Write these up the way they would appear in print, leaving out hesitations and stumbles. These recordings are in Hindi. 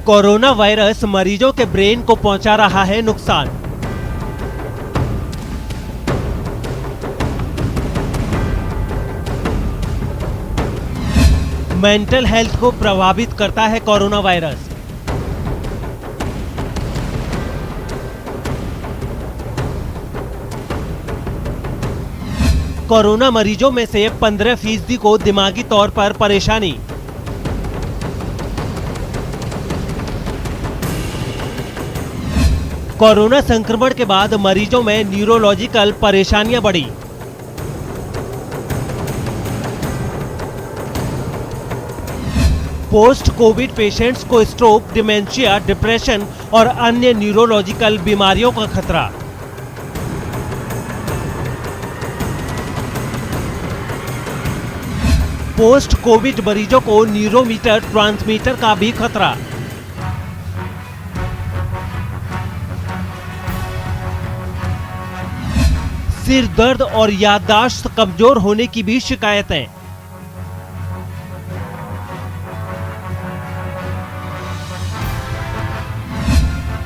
कोरोना वायरस मरीजों के ब्रेन को पहुंचा रहा है नुकसान। मेंटल हेल्थ को प्रभावित करता है कोरोना वायरस। कोरोना मरीजों में से 15% को दिमागी तौर पर परेशानी। कोरोना संक्रमण के बाद मरीजों में न्यूरोलॉजिकल परेशानियां बढ़ी। पोस्ट कोविड पेशेंट्स को स्ट्रोक, डिमेंशिया, डिप्रेशन और अन्य न्यूरोलॉजिकल बीमारियों का खतरा। पोस्ट कोविड मरीजों को न्यूरोमीटर ट्रांसमीटर का भी खतरा। सिर दर्द और याददाश्त कमजोर होने की भी शिकायतें।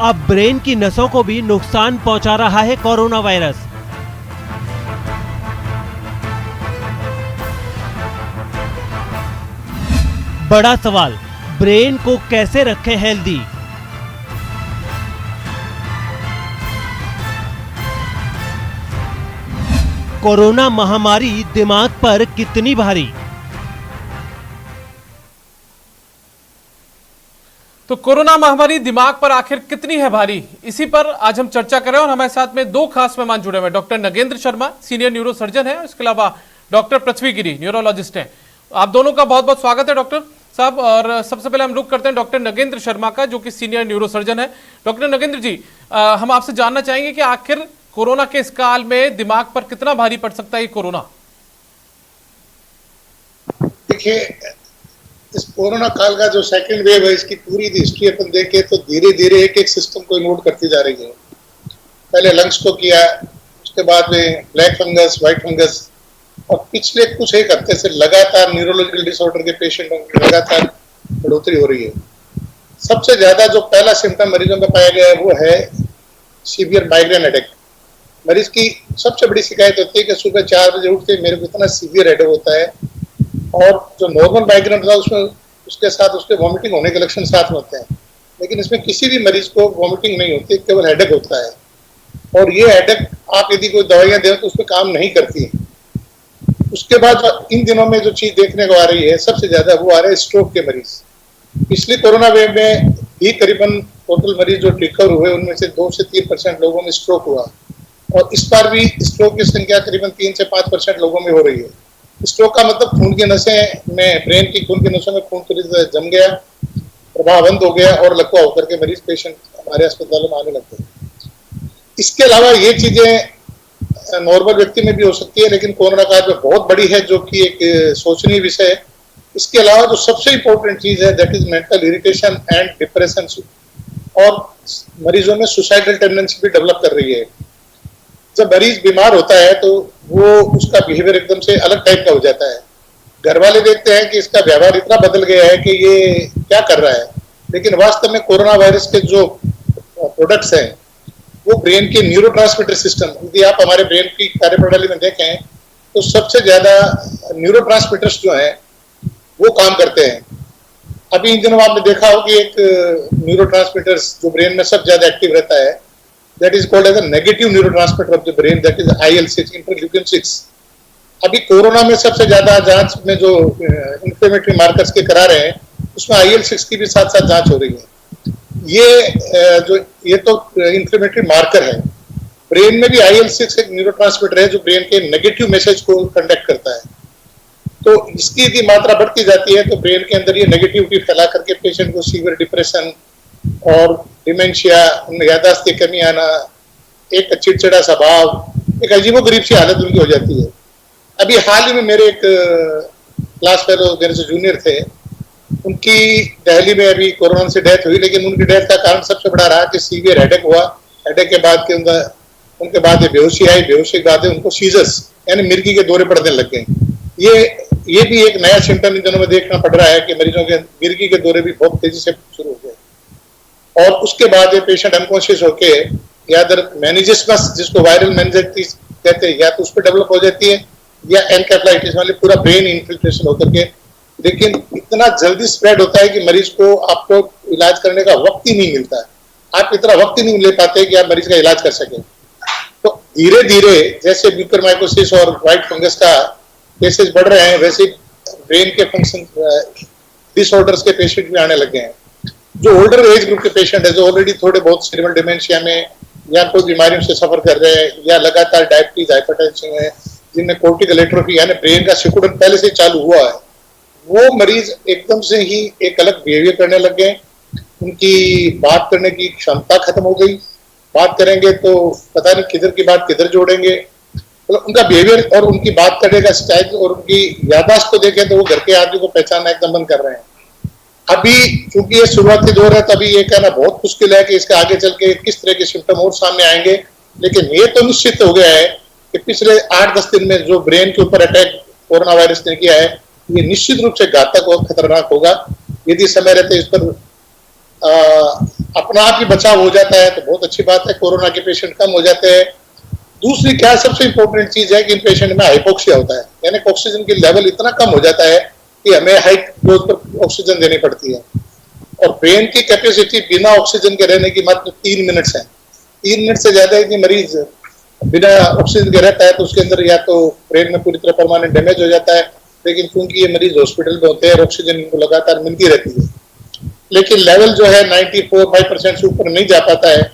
अब ब्रेन की नसों को भी नुकसान पहुंचा रहा है कोरोना वायरस। बड़ा सवाल, ब्रेन को कैसे रखें हेल्दी? कोरोना महामारी दिमाग पर कितनी भारी? तो कोरोना महामारी दिमाग पर आखिर कितनी है भारी, इसी पर आज हम चर्चा करें और हमारे साथ में दो खास मेहमान जुड़े हुए हैं। Doctor Nagendra Sharma, senior neuro surgeon है, इसके अलावा डॉक्टर पृथ्वी गिरी, न्यूरोलॉजिस्ट हैं। आप दोनों का बहुत बहुत स्वागत है डॉक्टर साहब। और सबसे पहले हम रुक करते हैं डॉक्टर नगेंद्र शर्मा का, जो कि सीनियर न्यूरो सर्जन है। डॉक्टर नगेंद्र जी, हम आपसे जानना चाहेंगे कि आखिर कोरोना के इस काल में दिमाग पर कितना भारी पड़ सकता है ये कोरोना? देखिए, इस कोरोना काल का जो सेकंड वेव है, इसकी पूरी हिस्ट्री अपन देखें तो धीरे धीरे एक एक सिस्टम को इन्वोट करती जा रही है। पहले लंग्स को किया, उसके बाद में ब्लैक फंगस, व्हाइट फंगस, और पिछले कुछ एक हफ्ते से लगातार न्यूरोलॉजिकल डिसऑर्डर के पेशेंटों की लगातार बढ़ोतरी हो रही है। सबसे ज्यादा जो पहला सिम्टम मरीजों का पाया गया है वो है सीवियर माइग्रेन हेडेक। मरीज की सबसे बड़ी शिकायत होती है कि सुबह 4 बजे उठते मेरे को इतना सीवियर हेडेक होता है, और जो नॉर्मल माइग्रेन होता है उसमें उसके साथ उसके वॉमिटिंग होने के लक्षण साथ में होते हैं, लेकिन इसमें किसी भी मरीज को वॉमिटिंग नहीं होती, केवल हेडेक होता है। और ये हेडेक आप यदि कोई दवाइयां दें तो उसमें काम नहीं करती है। उसके बाद इन दिनों में जो चीज देखने को आ रही है सबसे ज्यादा, वो आ रहा है स्ट्रोक के मरीज। पिछली कोरोना वेव में भी करीबन टोटल मरीज जो रिकवर हुए उनमें से 2 से 3% लोगों में स्ट्रोक हुआ, और इस बार भी स्ट्रोक की संख्या करीबन 3 से 5% लोगों में हो रही है। स्ट्रोक का मतलब खून की नसें में, ब्रेन की खून की नसों में खून पूरी तरह जम गया, प्रवाह बंद हो गया और लकवा होकर के मरीज पेशेंट हमारे अस्पतालों में आने लगते हैं। इसके अलावा ये चीजें नॉर्मल व्यक्ति में भी हो सकती है, लेकिन कोरोना काल में बहुत बड़ी है, जो कि एक सोचनीय विषय है। इसके अलावा जो सबसे इंपॉर्टेंट चीज है that is mental irritation and depression, और मरीजों में सुसाइडल टेंडेंसी भी डेवलप कर रही है। जब मरीज बीमार होता है तो वो उसका बिहेवियर एकदम से अलग टाइप का हो जाता है। घर वाले देखते हैं कि इसका व्यवहार इतना बदल गया है कि ये क्या कर रहा है, लेकिन वास्तव में कोरोना वायरस के जो प्रोडक्ट्स हैं वो ब्रेन के न्यूरोट्रांसमीटर सिस्टम, यदि आप हमारे ब्रेन की कार्यप्रणाली में देखें तो सबसे ज्यादा न्यूरोट्रांसमीटर्स जो हैं वो काम करते हैं। अभी इन दिनों आपने देखा हो कि एक न्यूरोट्रांसमीटर्स जो ब्रेन में सबसे ज्यादा एक्टिव रहता है, that is called as a negative neurotransmitter of the brain, that is IL-6, interleukin 6। अभी कोरोना में सबसे ज्यादा जांच में जो इंफ्लेमेटरी मार्कर्स के करा रहे हैं उसमें IL-6 की भी साथ साथ जांच हो रही है। ये तो इंफ्लेमेटरी मार्कर है। ब्रेन में भी IL-6 एक न्यूरोट्रांसमीटर है जो ब्रेन के नेगेटिव मैसेज को कंडक्ट करता है। तो इसकी यदि मात्रा बढ़ती जाती है तो ब्रेन के अंदर ये नेगेटिविटी फैला करके पेशेंट को सीवियर डिप्रेशन और डिमेंशिया, उनमें याददाश्त की कमी आना, एक चिड़चिड़ा स्वभाव, एक अजीबोगरीब सी हालत उनकी हो जाती है। अभी हाल ही में मेरे एक क्लास फेलो मेरे से जूनियर थे, उनकी दिल्ली में अभी कोरोना से डेथ हुई, लेकिन उनकी डेथ का कारण सबसे बड़ा रहा कि सीवियर हेडेक हुआ। हेडेक के बाद के उनके बाद बेहोशी आई, बेहोशी के बाद उनको सीजर्स यानी मिर्गी के दौरे पड़ने लग गए। ये भी एक नया सिम्टम इन दिनों में देखना पड़ रहा है कि मरीजों के मिर्गी के दौरे भी बहुत तेजी से शुरू हो गए। और उसके बाद ये पेशेंट अनकॉन्शियस होके या अदर मेनिंजिस जिसको वायरल मेनिंजाइटिस कहते हैं, या तो उस पर डेवलप हो जाती है या एनकेफेलाइटिस वाले पूरा ब्रेन इन्फिल्ट्रेशन होकर के, लेकिन इतना जल्दी स्प्रेड होता है कि मरीज को आपको इलाज करने का वक्त ही नहीं मिलता है, आप इतना वक्त ही नहीं ले पाते कि आप मरीज का इलाज कर सकें। तो धीरे धीरे जैसे म्यूकरमाइकोसिस और व्हाइट फंगस का केसेस बढ़ रहे हैं, वैसे ब्रेन के फंक्शन डिसऑर्डर्स के पेशेंट भी आने लगे हैं। जो ओल्डर एज ग्रुप के पेशेंट है, जो ऑलरेडी थोड़े बहुत सेरेब्रल डिमेंशिया में या कोई बीमारियों से सफर कर रहे हैं, या लगातार डायबिटीज हाइपरटेंशन है, जिनमें कोर्टिकल एट्रोफी यानी ब्रेन का सिकुड़न पहले से चालू हुआ है, वो मरीज एकदम से ही एक अलग बिहेवियर करने लग गए। उनकी बात करने की क्षमता खत्म हो गई, बात करेंगे तो पता नहीं किधर की बात किधर जोड़ेंगे, मतलब उनका बिहेवियर और उनकी बात करने का स्टाइल और उनकी याददाश्त को देखें तो वो घर के आदमी को पहचानना एकदम बंद कर रहे हैं। अभी चूंकि ये शुरुआती दौर है, तभी ये कहना बहुत मुश्किल है कि इसके आगे चल के किस तरह के सिम्टम और सामने आएंगे, लेकिन ये तो निश्चित हो गया है कि पिछले 8-10 दिन में जो ब्रेन के ऊपर अटैक कोरोना वायरस ने किया है, ये निश्चित रूप से घातक और खतरनाक होगा। यदि समय रहते इस पर अपना आप ही बचाव हो जाता है तो बहुत अच्छी बात है, कोरोना के पेशेंट कम हो जाते हैं। दूसरी क्या सबसे इंपॉर्टेंट चीज है कि इन पेशेंट में हाइपोक्सिया होता है, यानी ऑक्सीजन की लेवल इतना कम हो जाता है कि हमें हाई डोज पर ऑक्सीजन देनी पड़ती है, और ब्रेन की कैपेसिटी बिना ऑक्सीजन के रहने की मात्र 3 मिनट्स है। 3 मिनट से ज्यादा यदि मरीज बिना ऑक्सीजन के रहता है तो उसके अंदर या तो ब्रेन में पूरी तरह परमानेंट डैमेज हो जाता है, लेकिन क्योंकि ये मरीज हॉस्पिटल में होते हैं और ऑक्सीजन इनको लगातार मिलती रहती है, लेकिन लेवल जो है 94-95% से ऊपर नहीं जा पाता है,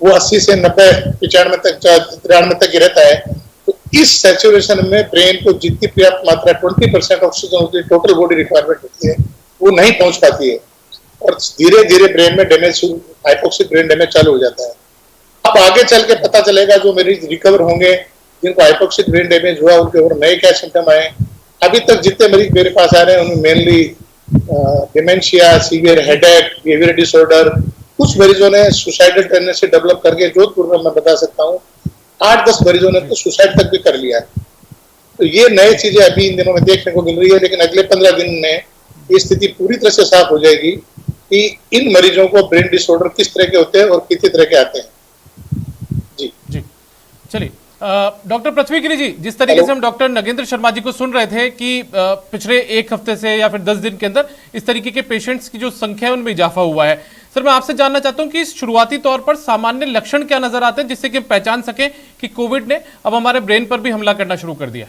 वो 80 से 90-95 तक 93 तक ही रहता है। तो इस सैचुरेशन में ब्रेन को जितनी पर्याप्त मात्रा 20% ऑक्सीजन होती है, टोटल बॉडी रिक्वायरमेंट होती है, वो नहीं पहुंच पाती है, और धीरे धीरे ब्रेन में डैमेज, हाइपोक्सिक ब्रेन डैमेज चालू हो जाता है। अब आगे चल के पता चलेगा जो मरीज रिकवर होंगे, जिनको हाइपोक्सिक ब्रेन डैमेज हुआ, उनके और नए क्या सिम्टम आए। अभी तक जितने मरीज मेरे पास आ रहे हैं उनमें mainly dementia, severe headache, behaviour disorder, कुछ मरीजों ने सुसाइडल टेंडेंसी डेवलप करके, जोधपुर में मैं बता सकता हूँ 8-10 मरीजों ने तो सुसाइड तक भी कर लिया। तो ये नई चीजें अभी इन दिनों में देखने को मिल रही है, लेकिन अगले 15 दिन में ये स्थिति पूरी तरह से साफ हो जाएगी कि इन मरीजों को ब्रेन डिसऑर्डर किस तरह के होते हैं और कितने तरह के आते हैं। जी चलिए डॉक्टर पृथ्वी गिरी जी, जिस तरीके से हम डॉक्टर नगेंद्र शर्मा जी को सुन रहे थे कि पिछले 1 हफ्ते से या फिर 10 दिन के अंदर इस तरीके के पेशेंट्स की जो संख्या है उनमें इजाफा हुआ है, सर मैं आपसे जानना चाहता हूं कि शुरुआती तौर पर सामान्य लक्षण क्या नजर आते हैं जिससे कि हम पहचान सकें कि कोविड ने अब हमारे ब्रेन पर भी हमला करना शुरू कर दिया?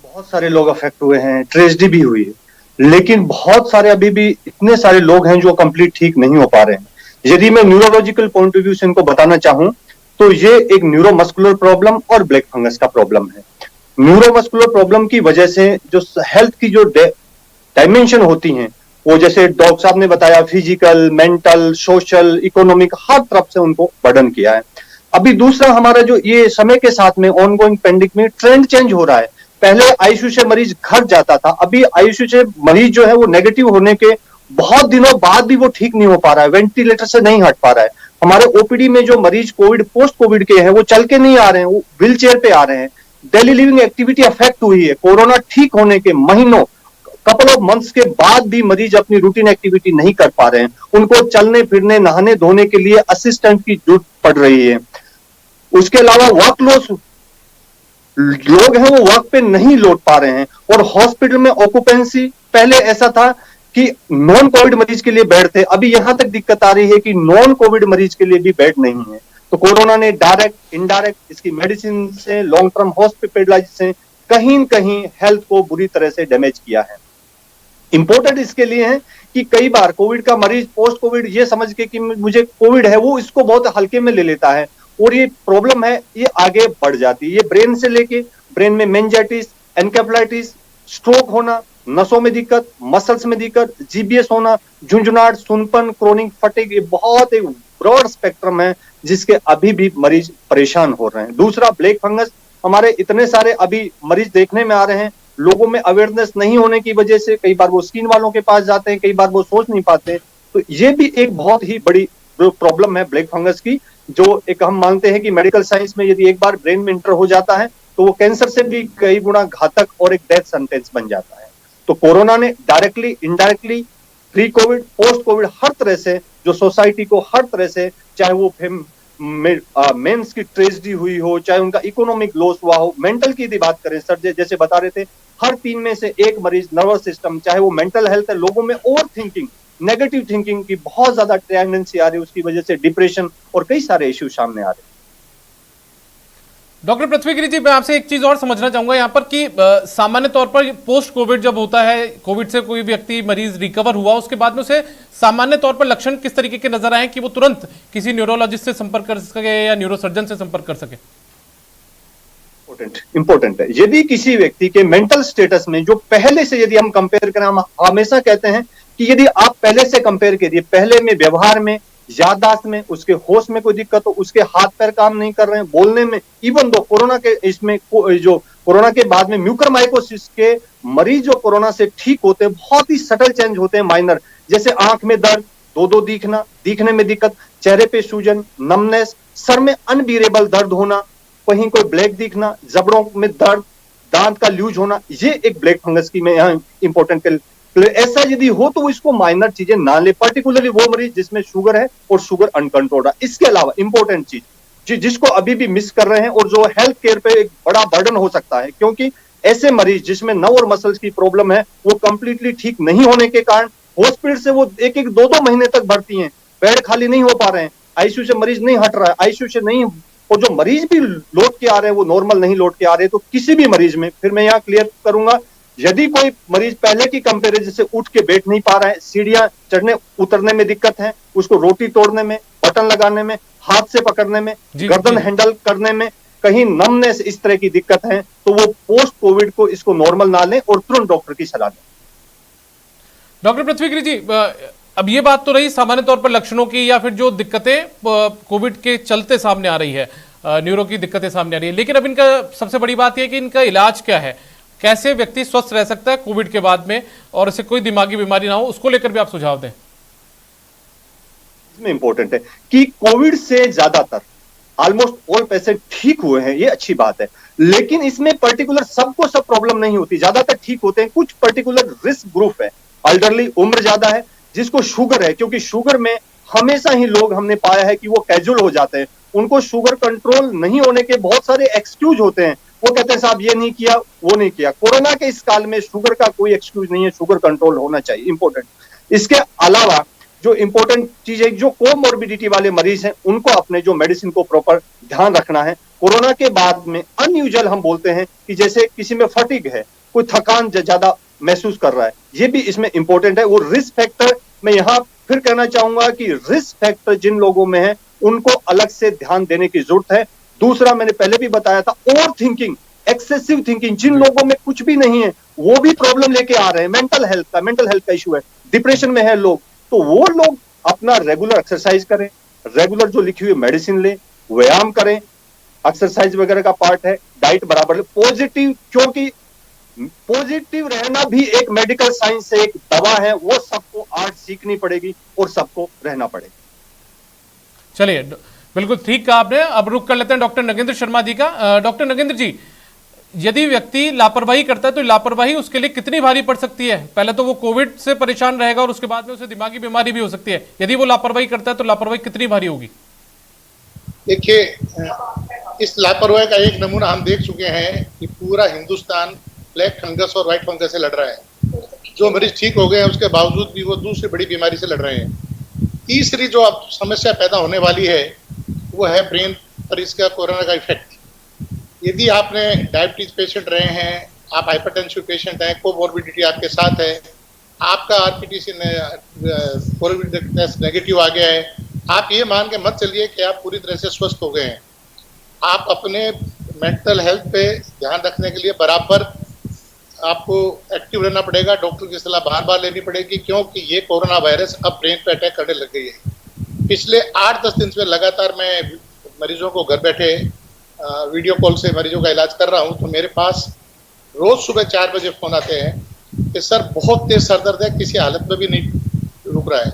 बहुत सारे लोग अफेक्ट हुए हैं, ट्रेजेडी भी हुई है, लेकिन बहुत सारे अभी भी इतने सारे लोग हैं जो कंप्लीट ठीक नहीं हो पा रहे हैं। यदि मैं न्यूरोलॉजिकल पॉइंट ऑफ व्यू से इनको बताना चाहूं तो ये एक न्यूरोमस्कुलर प्रॉब्लम और ब्लैक फंगस का प्रॉब्लम है। न्यूरोमस्कुलर प्रॉब्लम की वजह से जो हेल्थ की जो डायमेंशन होती हैं, वो जैसे डॉक्टर साहब ने बताया, फिजिकल, मेंटल, सोशल, इकोनॉमिक, हर तरफ से उनको बर्डन किया है। अभी दूसरा हमारा जो ये समय के साथ में ऑनगोइंग पेंडेमिक में ट्रेंड चेंज हो रहा है। पहले आईसीयू से मरीज घर जाता था, अभी आईसीयू से मरीज जो है वो नेगेटिव होने के बहुत दिनों बाद भी वो ठीक नहीं हो पा रहा है, वेंटिलेटर से नहीं हट पा रहा है। हमारे ओपीडी में जो मरीज कोविड पोस्ट कोविड के हैं वो चल के नहीं आ रहे हैं, वो व्हील चेयर पे आ रहे हैं। डेली लिविंग एक्टिविटी अफेक्ट हुई है। कोरोना ठीक होने के महीनों, कपल ऑफ मंथ्स के बाद भी मरीज अपनी रूटीन एक्टिविटी नहीं कर पा रहे हैं। उनको चलने फिरने, नहाने धोने के लिए असिस्टेंट की जरूरत पड़ रही है। उसके अलावा वर्कलोड लोग हैं वो वर्क पे नहीं लौट पा रहे हैं, और हॉस्पिटल में ऑक्यूपेंसी पहले ऐसा था कि नॉन कोविड मरीज के लिए बेड थे, अभी यहां तक दिक्कत आ रही है कि नॉन कोविड मरीज के लिए भी बेड नहीं है। तो कोरोना ने डायरेक्ट इनडायरेक्ट इसकी मेडिसिन से, लॉन्ग टर्म हॉस्पिटलाइजेशन से कहीं न कहीं हेल्थ को बुरी तरह से डैमेज किया है। इंपॉर्टेंट इसके लिए है कि कई बार कोविड का मरीज पोस्ट कोविड ये समझ के कि मुझे कोविड है, वो इसको बहुत हल्के में ले लेता है, और ये प्रॉब्लम है ये आगे बढ़ जाती है। ये ब्रेन से लेके ब्रेन में मेनिंजाइटिस, एनकेफेलाइटिस, स्ट्रोक होना, नसों में दिक्कत, मसल्स में दिक्कत, जीबीएस होना, झुंझुनाहट, सुनपन, क्रोनिक फटीग, ये बहुत एक ब्रॉड स्पेक्ट्रम है जिसके अभी भी मरीज परेशान हो रहे हैं। दूसरा ब्लैक फंगस, हमारे इतने सारे अभी मरीज देखने में आ रहे हैं, लोगों में अवेयरनेस नहीं होने की वजह से कई बार वो स्किन वालों के पास जाते हैं, कई बार वो सोच नहीं पाते। तो ये भी एक बहुत ही बड़ी प्रॉब्लम है ब्लैक फंगस की, जो एक हम मानते हैं कि मेडिकल साइंस में यदि एक बार ब्रेन में इंटर हो जाता है तो वो कैंसर से भी कई गुना घातक और एक डेथ सेंटेंस बन जाता है। तो कोरोना ने directly, indirectly, pre COVID, post COVID, हर तरह से जो सोसाइटी को हर तरह से, चाहे वो मेंस की ट्रेजेडी हुई हो, चाहे उनका इकोनॉमिक लॉस हुआ हो, मेंटल की यदि बात करें, सर जैसे बता रहे थे, हर 3 में से 1 मरीज नर्वस सिस्टम, चाहे वो मेंटल हेल्थ है, लोगों में ओवर थिंकिंग, नेगेटिव थिंकिंग की बहुत ज्यादा टेंडेंसी आ रही है, उसकी वजह से डिप्रेशन और कई सारे इश्यू सामने आ रहे हैं। डॉक्टर पृथ्वी गिरी जी, मैं आपसे एक चीज और समझना चाहूंगा यहाँ पर कि सामान्य तौर पर पोस्ट कोविड जब होता है, कोविड से कोई व्यक्ति मरीज रिकवर हुआ, उसके बाद में उसे सामान्य तौर पर लक्षण किस तरीके के नजर आए कि वो तुरंत किसी न्यूरोलॉजिस्ट से संपर्क कर सके या न्यूरोसर्जन से संपर्क कर सके? इंपॉर्टेंट है, यदि किसी व्यक्ति के मेंटल स्टेटस में जो पहले से यदि हम कंपेयर करें, हम हमेशा कहते हैं कि यदि आप पहले से कंपेयर करिए, पहले में व्यवहार में, याददाश्त में, उसके होश में कोई दिक्कत हो, उसके हाथ पैर काम नहीं कर रहे हैं, बोलने में, इवन दो कोरोना के इसमें जो कोरोना के बाद में म्यूकरमाइकोसिस के मरीज जो कोरोना से ठीक होते हैं, बहुत ही सटल चेंज होते हैं, माइनर, जैसे आंख में दर्द, दो दिखना, दिखने में दिक्कत, चेहरे पे सूजन, नमनेस, सर में अनबियरेबल दर्द होना, कहीं कोई ब्लैक दिखना, जबड़ों में दर्द, दांत का लूज होना, ये एक ब्लैक फंगस की मैं यहाँ इंपॉर्टेंट ऐसा यदि हो तो इसको माइनर चीजें ना ले, पर्टिकुलरली वो मरीज जिसमें शुगर है और शुगर अनकंट्रोल्ड है। इसके अलावा इंपॉर्टेंट चीज जिसको अभी भी मिस कर रहे हैं और जो हेल्थ केयर पे एक बड़ा बर्डन हो सकता है, क्योंकि ऐसे मरीज जिसमें नर्व और मसल्स की प्रॉब्लम है, वो कंप्लीटली ठीक नहीं होने के कारण हॉस्पिटल से वो 1-1, 2-2 महीने तक भर्ती हैं, बेड खाली नहीं हो पा रहे हैं, आईसीयू से मरीज नहीं हट रहा है, आईसीयू से नहीं, और जो मरीज भी लौट के आ रहे हैं वो नॉर्मल नहीं लौट के आ रहे हैं। तो किसी भी मरीज में, फिर मैं यहाँ क्लियर करूंगा, यदि कोई मरीज पहले की कंपेरिजन से उठ के बैठ नहीं पा रहा है, सीढ़ियां चढ़ने उतरने में दिक्कत है, उसको रोटी तोड़ने में, बटन लगाने में, हाथ से पकड़ने में, गर्दन हैंडल करने में, कहीं नमनेस, इस तरह की दिक्कत है, तो वो पोस्ट कोविड को इसको नॉर्मल ना लें और तुरंत डॉक्टर की सलाह दें। डॉक्टर पृथ्वी गिरी जी, अब ये बात तो रही सामान्य तौर पर लक्षणों की या फिर जो दिक्कतें कोविड के चलते सामने आ रही है, न्यूरो की दिक्कतें सामने आ रही है, लेकिन अब इनका सबसे बड़ी बात यह है कि इनका इलाज क्या है, कैसे व्यक्ति स्वस्थ रह सकता है कोविड के बाद में और इसे कोई दिमागी बीमारी ना हो, उसको लेकर भी आप सुझाव दें। इसमें इंपॉर्टेंट है कि कोविड से ज्यादातर ऑलमोस्ट ऑल पेशेंट ठीक हुए हैं, ये अच्छी बात है, लेकिन इसमें पर्टिकुलर सबको सब प्रॉब्लम नहीं होती, ज्यादातर ठीक होते हैं। कुछ पर्टिकुलर रिस्क ग्रुप है, एल्डरली, उम्र ज्यादा है, जिसको शुगर है, क्योंकि शुगर में हमेशा ही लोग हमने पाया है कि वो कैजुअल हो जाते हैं, उनको शुगर कंट्रोल नहीं होने के बहुत सारे एक्सक्यूज होते हैं, वो कहते हैं साहब ये नहीं किया, वो नहीं किया। कोरोना के इस काल में शुगर का कोई एक्सक्यूज नहीं है, शुगर कंट्रोल होना चाहिए, इंपॉर्टेंट। इसके अलावा जो इंपॉर्टेंट चीज है, जो कोमोर्बिडिटी वाले मरीज हैं, उनको अपने जो मेडिसिन को प्रॉपर ध्यान रखना है। कोरोना के बाद में अनयूजुअल हम बोलते हैं कि जैसे किसी में फटीग है, कोई थकान ज्यादा महसूस कर रहा है, ये भी इसमें इंपॉर्टेंट है। वो रिस्क फैक्टर, मैं यहाँ फिर कहना चाहूंगा कि रिस्क फैक्टर जिन लोगों में है उनको अलग से ध्यान देने की जरूरत है। दूसरा, मैंने पहले भी बताया था, ओवर थिंकिंग, एक्सेसिव थिंकिंग, जिन लोगों में कुछ भी नहीं है वो भी प्रॉब्लम लेके आ रहे हैं, मेंटल हेल्थ का इशू है, डिप्रेशन में है लोग, तो वो लोग अपना रेगुलर एक्सरसाइज करें, रेगुलर जो लिखी हुई मेडिसिन लें, व्यायाम करें, एक्सरसाइज वगैरह का पार्ट है, डाइट बराबर, पॉजिटिव, क्योंकि पॉजिटिव रहना भी एक मेडिकल साइंस से एक दवा है, वो सबको आर्ट सीखनी पड़ेगी और सबको रहना पड़ेगा। चलिए, बिल्कुल ठीक कहा आपने। अब रुक कर लेते हैं डॉक्टर नगेंद्र शर्मा जी का। डॉक्टर नगेंद्र जी, यदि व्यक्ति लापरवाही करता है तो लापरवाही उसके लिए कितनी भारी पड़ सकती है? पहले तो वो कोविड से परेशान रहेगा और उसके बाद में उसे दिमागी बीमारी भी हो सकती है। यदि वो लापरवाही करता है तो लापरवाही कितनी भारी होगी? देखिए, इस लापरवाही का एक नमूना हम देख चुके हैं कि पूरा हिंदुस्तान ब्लैक फंगस और व्हाइट फंगस से लड़ रहा है। जो मरीज ठीक हो गए हैं उसके बावजूद भी वो दूसरी बड़ी बीमारी से लड़ रहे हैं। तीसरी जो अब समस्या पैदा होने वाली है वो है ब्रेन पर इसका कोरोना का इफेक्ट। यदि आपने डायबिटीज पेशेंट रहे हैं, आप हाइपरटेंसिव पेशेंट हैं, कोमोर्बिडिटी आपके साथ है, आपका आरपीटीसी कोविड टेस्ट नेगेटिव आ गया है, आप ये मान के मत चलिए कि आप पूरी तरह से स्वस्थ हो गए हैं। आप अपने मेंटल हेल्थ पे ध्यान रखने के लिए बराबर आपको एक्टिव रहना पड़ेगा, डॉक्टर की सलाह बार बार लेनी पड़ेगी, क्योंकि ये कोरोना वायरस अब ब्रेन पे अटैक करने लग गई है। पिछले 8-10 दिन से लगातार मैं मरीजों को घर बैठे वीडियो कॉल से मरीजों का इलाज कर रहा हूँ, तो मेरे पास रोज सुबह 4 बजे फोन आते हैं कि सर बहुत तेज सर दर्द है, किसी हालत में भी नहीं रुक रहा है।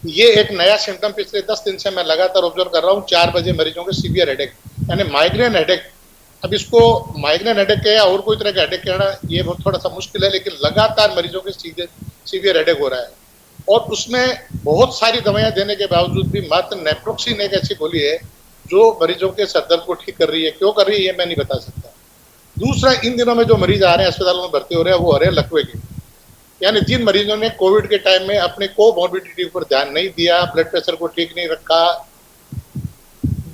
ये एक नया सिम्टम पिछले 10 दिन से मैं लगातार ऑब्जर्व कर रहा हूँ। 4 बजे मरीजों के सीवियर हेडेक, यानी माइग्रेन हेडेक अब इसको माइग्रेन हेडेक है या और कोई तरह का हेडेक कहना ये बहुत थोड़ा सा मुश्किल है, लेकिन लगातार मरीजों के सीवियर हेडेक हो रहा है और उसमें बहुत सारी दवाइयां देने के बावजूद भी मात्र नेप्रोक्सिन एक ऐसी गोली है जो मरीजों के सर दर्द को ठीक कर रही है। क्यों कर रही है ये मैं नहीं बता सकता। दूसरा, इन दिनों में जो मरीज आ रहे हैं अस्पतालों में भर्ती हो रहे हैं वो हो रहे हैं लकवे के, यानी जिन मरीजों ने कोविड के टाइम में अपने कोमॉर्बिडिटी पर ध्यान नहीं दिया, ब्लड प्रेशर को ठीक नहीं रखा,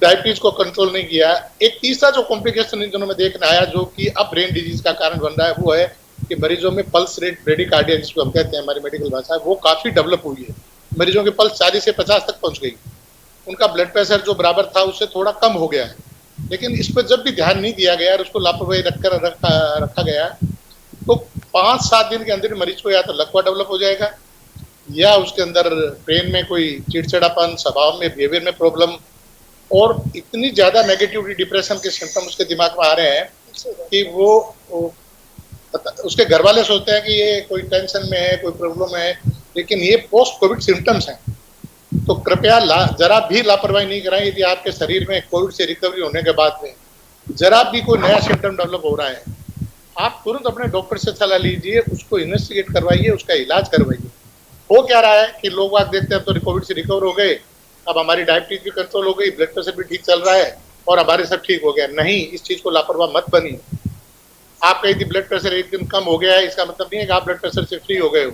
डायबिटीज को कंट्रोल नहीं किया। एक तीसरा जो कॉम्प्लिकेशन इन दिनों में देखने आया जो कि अब ब्रेन डिजीज का कारण बन रहा है वो है कि मरीजों में पल्स रेट ब्रेडिकार्डिया जिसको हम कहते हैं हमारी मेडिकल भाषा वो काफी डेवलप हुई है। मरीजों की पल्स 40 से 50 तक पहुंच गई, उनका ब्लड प्रेशर जो बराबर था उससे थोड़ा कम हो गया है। लेकिन इस पर जब भी ध्यान नहीं दिया गया और उसको लापरवाही रखा गया तो 5-7 दिन के अंदर मरीज को या तो लकवा डेवलप हो जाएगा या उसके अंदर ब्रेन में कोई चिड़चिड़ापन, स्वभाव में, बिहेवियर में प्रॉब्लम और इतनी ज्यादा नेगेटिविटी, डिप्रेशन के सिम्टम उसके दिमाग में आ रहे हैं कि वो उसके घर वाले सोचते हैं कि ये कोई टेंशन में है, कोई प्रॉब्लम है, लेकिन ये पोस्ट कोविड सिम्टम्स हैं। तो कृपया जरा भी लापरवाही नहीं कराएं। यदि आपके शरीर में कोविड से रिकवरी होने के बाद में जरा भी कोई नया सिम्टम डेवलप हो रहा है, आप तुरंत अपने डॉक्टर से सलाह लीजिए, उसको इन्वेस्टिगेट करवाइए, उसका इलाज करवाइए। हो क्या रहा है कि लोग आप देखते हैं तो कोविड से रिकवर हो गए, अब हमारी डायबिटीज भी कंट्रोल हो गई, ब्लड प्रेशर भी ठीक चल रहा है और हमारे सब ठीक हो गया। नहीं, इस चीज को लापरवाह मत बनिए। आपका यदि ब्लड प्रेशर एक दिन कम हो गया है इसका मतलब नहीं है कि आप ब्लड प्रेशर से फ्री हो गए हो।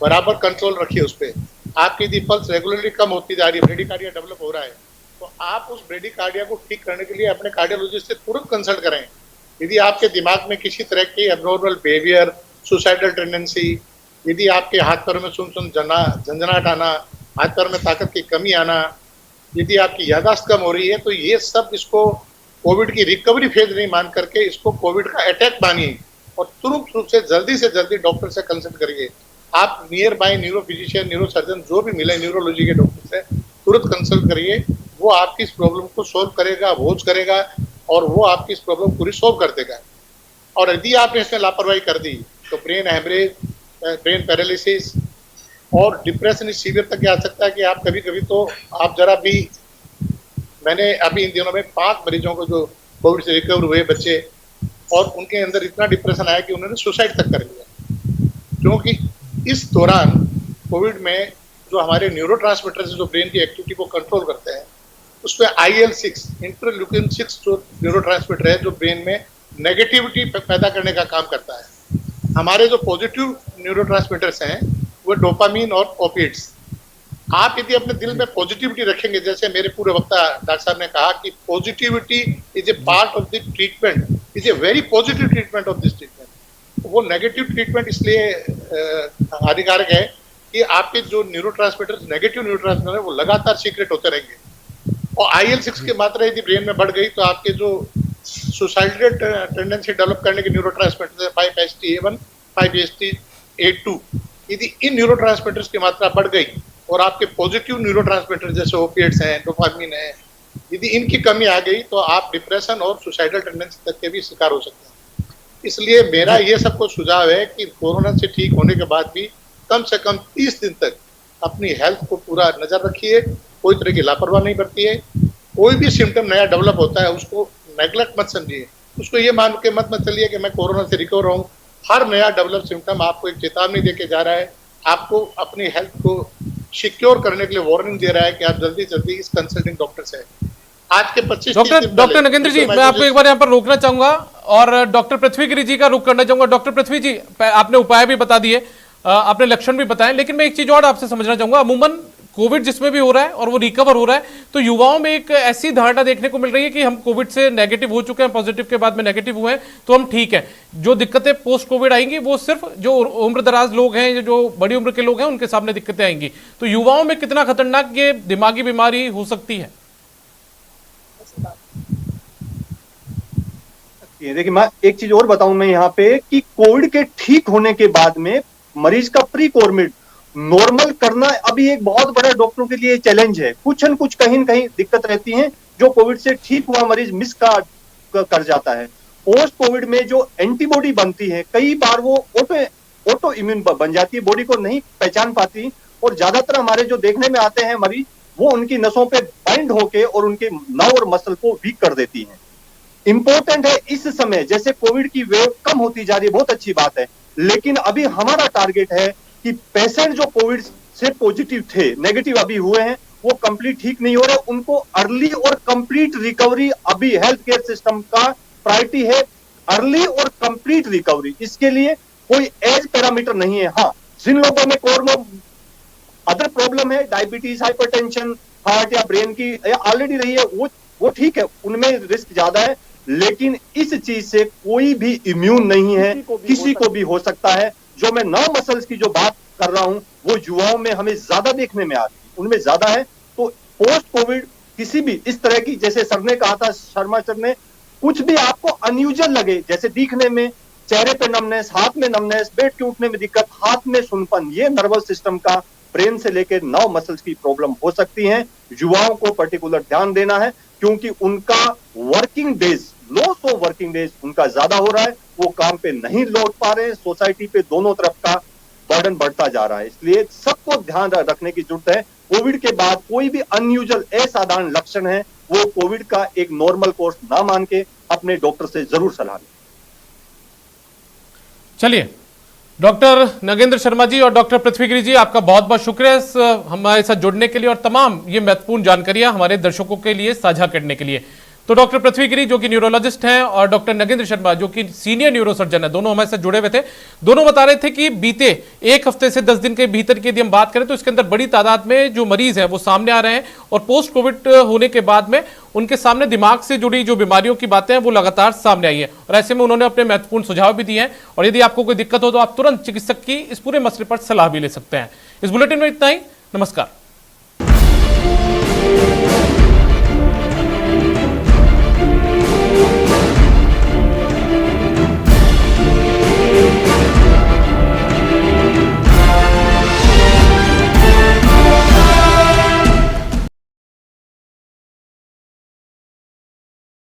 बराबर कंट्रोल रखिए उस पर। आपकी यदि पल्स रेगुलरली कम होती जा रही है, ब्रेडिकार्डिया डेवलप हो रहा है, तो आप उस ब्रेडिकार्डिया को ठीक करने के लिए अपने कार्डियोलॉजिस्ट से तुरंत कंसल्ट करें। यदि आपके दिमाग में किसी तरह की एबनॉर्मल बिहेवियर, सुसाइडल टेंडेंसी, यदि आपके हाथ पैरों में सुन झंझनाहट आना, हाथ पैरों में ताकत की कमी आना, यदि आपकी याददाश्त कम हो रही है, तो ये सब इसको कोविड की रिकवरी फेज नहीं मान करके इसको कोविड का अटैक मानिए और तुरंत रूप से जल्दी डॉक्टर से कंसल्ट करिए। आप near by neuro physician, neuro surgeon जो भी मिले न्यूरोलॉजी के डॉक्टर से तुरंत कंसल्ट करिए। वो आपकी इस प्रॉब्लम को सोल्व करेगा, वॉच करेगा और वो आपकी इस प्रॉब्लम को रिसॉल्व कर देगा। और यदि आपने इसमें लापरवाही कर दी तो ब्रेन हैमरेज, ब्रेन पैरालिसिस और डिप्रेशन इस सीवियर तक आ सकता है कि आप कभी तो आप जरा भी, मैंने अभी इन दिनों में 5 मरीजों को जो कोविड से रिकवर हुए बच्चे और उनके अंदर इतना डिप्रेशन आया कि उन्होंने सुसाइड तक कर लिया। क्योंकि इस दौरान कोविड में जो हमारे न्यूरोट्रांसमीटर्स जो ब्रेन की एक्टिविटी को कंट्रोल करते हैं उसमें IL-6 इंटरल्यूकिन 6 जो न्यूरोट्रांसमीटर है जो ब्रेन में नेगेटिविटी पैदा करने का काम करता है। हमारे जो पॉजिटिव न्यूरोट्रांसमीटर्स हैं वो डोपामीन और ओपिएट्स। आप यदि अपने दिल में पॉजिटिविटी रखेंगे, जैसे मेरे पूरे वक्ता डॉक्टर साहब ने कहा कि positivity is a part of the treatment, is a very positive treatment of this treatment. वो नेगेटिव ट्रीटमेंट इसलिए हानिकारक है कि आपके जो न्यूरोट्रांसमीटर, नेगेटिव न्यूरोट्रांसमीटर है वो लगातार सीक्रेट होते रहेंगे और IL-6 की मात्रा यदि ब्रेन में बढ़ गई तो आपके जो सुसाइडल टेंडेंसी डेवलप करने के न्यूरोट्रांसमीटर 5-HT1, 5-HT2, यदि इन न्यूरोट्रांसमीटर्स की मात्रा बढ़ गई और आपके पॉजिटिव न्यूरोट्रांसमीटर जैसे ओपिएट्स हैं, डोपामिन है, यदि इनकी कमी आ गई तो आप डिप्रेशन और सुसाइडल टेंडेंसी तक के भी शिकार हो सकते हैं। इसलिए मेरा ये सबको सुझाव है कि कोरोना से ठीक होने के बाद भी कम से कम 30 दिन तक अपनी हेल्थ को पूरा नजर रखिए, कोई तरह की लापरवाही नहीं बरतिए। कोई भी सिम्टम नया डेवलप होता है उसको नेग्लेक्ट मत समझिए, उसको ये मान के मत चलिए कि मैं कोरोना से रिकवर हूँ। हर नया डेवलप सिम्टम आपको एक चेतावनी देके जा रहा है, आपको अपनी हेल्थ को सिक्योर करने के लिए वार्निंग दे रहा है कि आप जल्दी इस कंसल्टिंग डॉक्टर से। आज के 25 डॉक्टर नगेंद्र जी, मैं आपको एक बार यहाँ पर रोकना चाहूंगा और डॉक्टर पृथ्वी गिरी जी का रुख करना चाहूंगा। डॉक्टर पृथ्वी जी, आपने उपाय भी बता दिए, आपने लक्षण भी बताए, लेकिन मैं एक चीज और आपसे समझना चाहूंगा। अमूमन कोविड जिसमें भी हो रहा है और वो रिकवर हो रहा है, तो युवाओं में एक ऐसी धारणा देखने को मिल रही है कि हम कोविड से नेगेटिव हो चुके हैं, पॉजिटिव के बाद में नेगेटिव हुए हैं तो हम ठीक है। जो दिक्कतें पोस्ट कोविड आएंगी वो सिर्फ जो उम्र दराज लोग हैं, जो बड़ी उम्र के लोग हैं, उनके सामने दिक्कतें आएंगी। तो युवाओं में कितना खतरनाक ये दिमागी बीमारी हो सकती है? देखिए, मैं एक चीज और बताऊं मैं यहाँ पे कि कोविड के ठीक होने के बाद में मरीज का प्री कोविड नॉर्मल करना अभी एक बहुत बड़ा डॉक्टरों के लिए चैलेंज है। कुछ न कुछ कहीं न कहीं दिक्कत रहती है जो कोविड से ठीक हुआ मरीज मिस कर जाता है। पोस्ट कोविड में जो एंटीबॉडी बनती है कई बार वो ऑटो इम्यून बन जाती है, बॉडी को नहीं पहचान पाती और ज्यादातर हमारे जो देखने में आते हैं मरीज वो उनकी नसों पे बाइंड होके और उनके नर्व और मसल को वीक कर देती हैं। इंपॉर्टेंट है इस समय, जैसे कोविड की वेव कम होती जा रही है, बहुत अच्छी बात है, लेकिन अभी हमारा टारगेट है कि पेशेंट जो कोविड से पॉजिटिव थे, नेगेटिव अभी हुए हैं, वो कंप्लीट ठीक नहीं हो रहे, उनको अर्ली और कंप्लीट रिकवरी अभी हेल्थ केयर सिस्टम का प्रायोरिटी है, अर्ली और कंप्लीट रिकवरी। इसके लिए कोई एज पैरामीटर नहीं है। हाँ, जिन लोगों में कोर्मो अदर प्रॉब्लम है, डायबिटीज, हाइपरटेंशन, हार्ट या ब्रेन की ऑलरेडी रही है, वो ठीक है, उनमें रिस्क ज्यादा है, लेकिन इस चीज से कोई भी इम्यून नहीं है, किसी को भी हो सकता है। जो मैं नर्व मसल्स की जो बात कर रहा हूं, वो युवाओं में हमें ज्यादा देखने में आती है, उनमें ज्यादा है। तो पोस्ट कोविड किसी भी इस तरह की, जैसे सर ने कहा था, शर्मा सर ने, कुछ भी आपको अनयूजुअल लगे, जैसे दिखने में, चेहरे पे नमनेस, हाथ में नमनेस, बैठ के उठने में दिक्कत, हाथ में सुनपन, ये नर्वस सिस्टम का, ब्रेन से लेकर नर्व मसल्स की प्रॉब्लम हो सकती है। युवाओं को पर्टिकुलर ध्यान देना है, क्योंकि उनका working days, loss of working days उनका ज्यादा हो रहा है, वो काम पे नहीं लौट पा रहे हैं, सोसाइटी पे दोनों तरफ का बर्डन बढ़ता जा रहा है। इसलिए सबको ध्यान रखने की जरूरत है। कोविड के बाद कोई भी अनयूजुअल असाधारण लक्षण है, वो कोविड का एक नॉर्मल कोर्स ना मान के अपने डॉक्टर से जरूर सलाह लें। चलिए, डॉक्टर नगेंद्र शर्मा जी और डॉक्टर पृथ्वी गिरी जी, आपका बहुत बहुत शुक्रिया इस हमारे साथ जुड़ने के लिए और तमाम ये महत्वपूर्ण जानकारियां हमारे दर्शकों के लिए साझा करने के लिए। तो डॉक्टर पृथ्वी गिरी जो कि न्यूरोलॉजिस्ट हैं और डॉक्टर नगेंद्र शर्मा जो कि सीनियर न्यूरोसर्जन है, दोनों हमारे साथ जुड़े हुए थे। दोनों बता रहे थे कि बीते एक हफ्ते से 10 दिन के भीतर की यदि हम बात करें तो इसके अंदर बड़ी तादाद में जो मरीज हैं वो सामने आ रहे हैं और पोस्ट कोविड होने के बाद में उनके सामने दिमाग से जुड़ी जो बीमारियों की बातें हैं वो लगातार सामने आई है और ऐसे में उन्होंने अपने महत्वपूर्ण सुझाव भी दिए हैं। और यदि आपको कोई दिक्कत हो तो आप तुरंत चिकित्सक की इस पूरे मसले पर सलाह भी ले सकते हैं। इस बुलेटिन में इतना ही। नमस्कार।